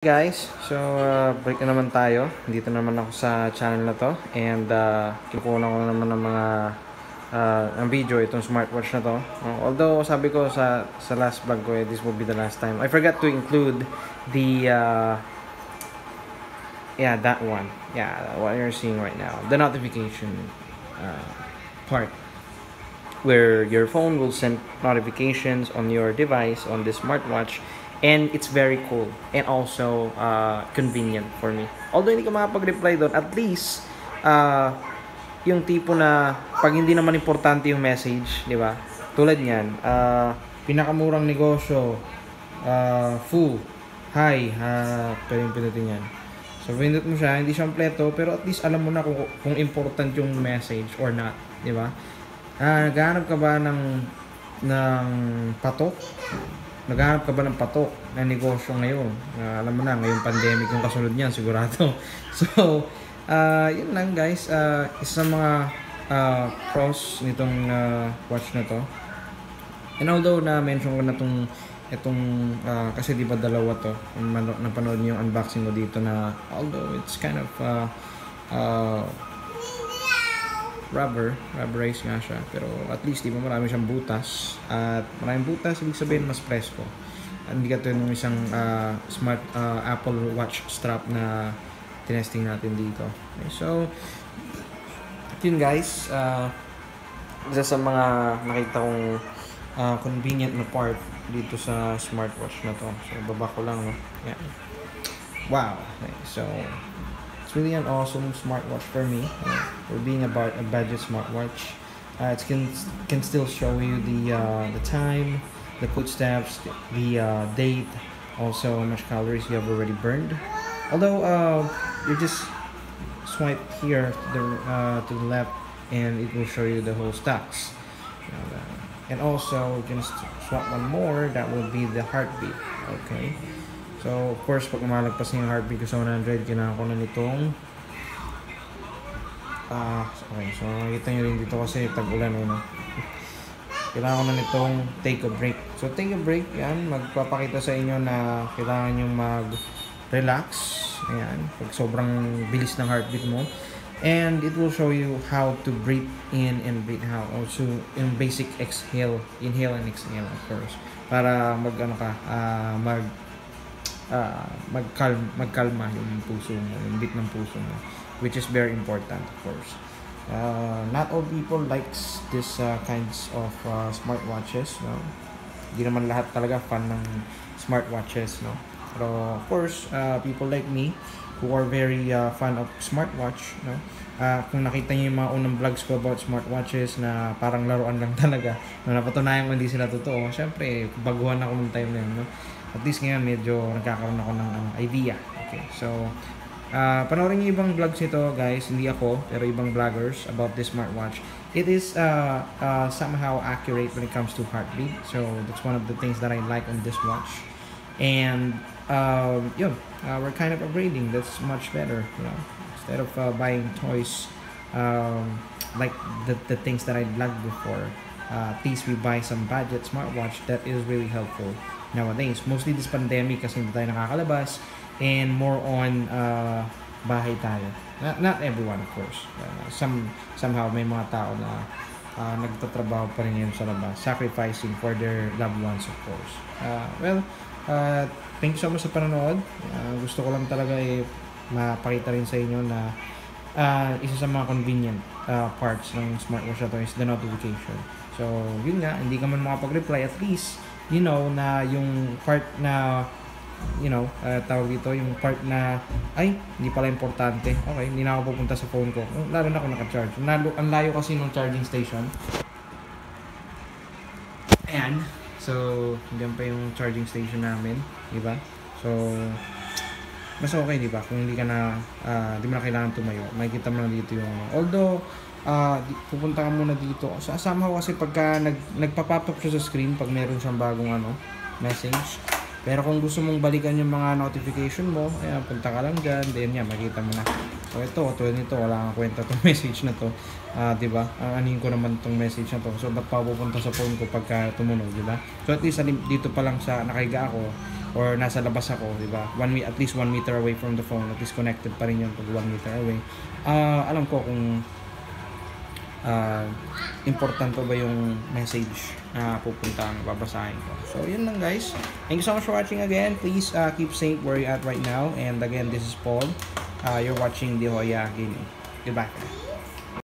Guys, so break na naman tayo. Dito naman ako sa channel na to and kinukuha ko na naman ng mga ang video itong smartwatch na to. Although sabi ko sa last vlog ko, this will be the last time. I forgot to include the that one. Yeah, what you're seeing right now. The notification part where your phone will send notifications on your device on the smartwatch. And it's very cool and also convenient for me. Although hindi ka makapag-reply doon, at least yung tipo na pag hindi naman importante yung message, di ba? Tulad niyan, pinakamurang negosyo, full, hi, pwedeng pinutin yan. So, pinundot mo siya, hindi siya kompleto, pero at least alam mo na kung important yung message or not, di ba? Naghahanap ka ba ng patok? Naghahanap ka ba ng patok na negosyo ngayon? Alam mo na, ngayong pandemic yung kasunod niyan, sigurado. So, yun lang guys. Isa sa mga pros nitong watch na to. And although na-mention ko na itong kasi di ba dalawa to, napanood niyo yung unboxing ko dito na although it's kind of rubberized nga siya, pero at least di ba marami siyang butas, at maraming butas ibig sabihin mas presko. Hindi katulad ng isang smart Apple Watch strap na tinesting natin dito. Okay, so yun guys, isa sa mga nakita kong convenient na part dito sa smartwatch na to. So baba ko lang, no? Yeah. Wow. Okay, so it's really an awesome smartwatch for me. For being about a budget smartwatch, it can still show you the time, the footsteps, the date, also how much calories you have already burned. Although you just swipe here to the left, and it will show you the whole stocks. And also, you can swap one more. That will be the heartbeat. Okay. So, of course, pag umalagpas na yung heartbeat ko sa 100, kailangan ko na nitong okay, so nakikita nyo rin dito kasi tag-ulan, no? Kailangan ko na nitong take a break. So, take a break, yan, magpapakita sa inyo na kailangan nyo mag-relax, ayan, pag sobrang bilis ng heartbeat mo. And it will show you how to breathe in and breathe out. Also, yung basic exhale, inhale and exhale, of course. Para magkalma yung puso mo, yung beat ng puso mo, which is very important, of course. Not all people likes this kinds of smartwatches, no? Hindi naman lahat talaga fan ng smartwatches, no? Pero of course, people like me who are very fan of smartwatch, no? Kung nakita niyo yung mga unang vlogs ko about smartwatches na parang laruan lang talaga, na napatunayan ko hindi sila totoo, syempre baguhan ako ng time na yun, no? At least ngayon medyo nagkakaroon ako ng idea. Okay, so panoorin niyo ibang vlogs nito guys, hindi ako, pero ibang vloggers about this smartwatch. It is somehow accurate when it comes to heartbeat, so that's one of the things that I like on this watch. And we're kind of upgrading. That's much better, you know. Instead of buying toys like the things that I liked before, at least we buy some budget smartwatch that is really helpful nowadays. Mostly this pandemic kasi hindi tayo nakakalabas, and more on bahay tayo. Not everyone, of course. Somehow may mga tao na nagtatrabaho pa rin yun sa labas, sacrificing for their loved ones, of course. Thank you so much sa panonood. Gusto ko lang talaga mapakita rin sa inyo na isa sa mga convenient parts ng smartwatch na to is the notification. So, yun nga, hindi ka man makapag-reply, at least, you know, na yung part na, you know, tawag dito, yung part na, ay, hindi pala importante. Okay, hindi na ako pupunta sa phone ko. Lalo na ako naka-charge. Ang layo kasi ng charging station. Ayan. So, diyan pa yung charging station namin, di ba? So, mas okay, di ba? Kung hindi ka na, di mo na kailangan tumayo. Makikita mo na dito yung, although, pupunta ka muna dito. Somehow kasi pagka nagpa-pop up siya sa screen, pag meron siyang bagong message. Pero kung gusto mong balikan yung mga notification mo, ayan, punta ka lang dyan, then yan, makikita mo na. So ito, tulad nito, wala kang kwenta itong message na to. Diba? Anin ko naman itong message na to. So ba't pa pupunta sa phone ko pagka tumunog, diba? So at least dito pa lang sa nakahiga ako, or nasa labas ako, di ba? At least 1 meter away from the phone, at least connected pa rin yun pag 1 meter away. Alam ko kung importante ba yung message na pupuntahan, babasahin ko. So, yun lang guys. Thank you so much for watching again. Please keep safe where you're at right now. And again, this is Paul. You're watching De Hoya Gaming. Goodbye.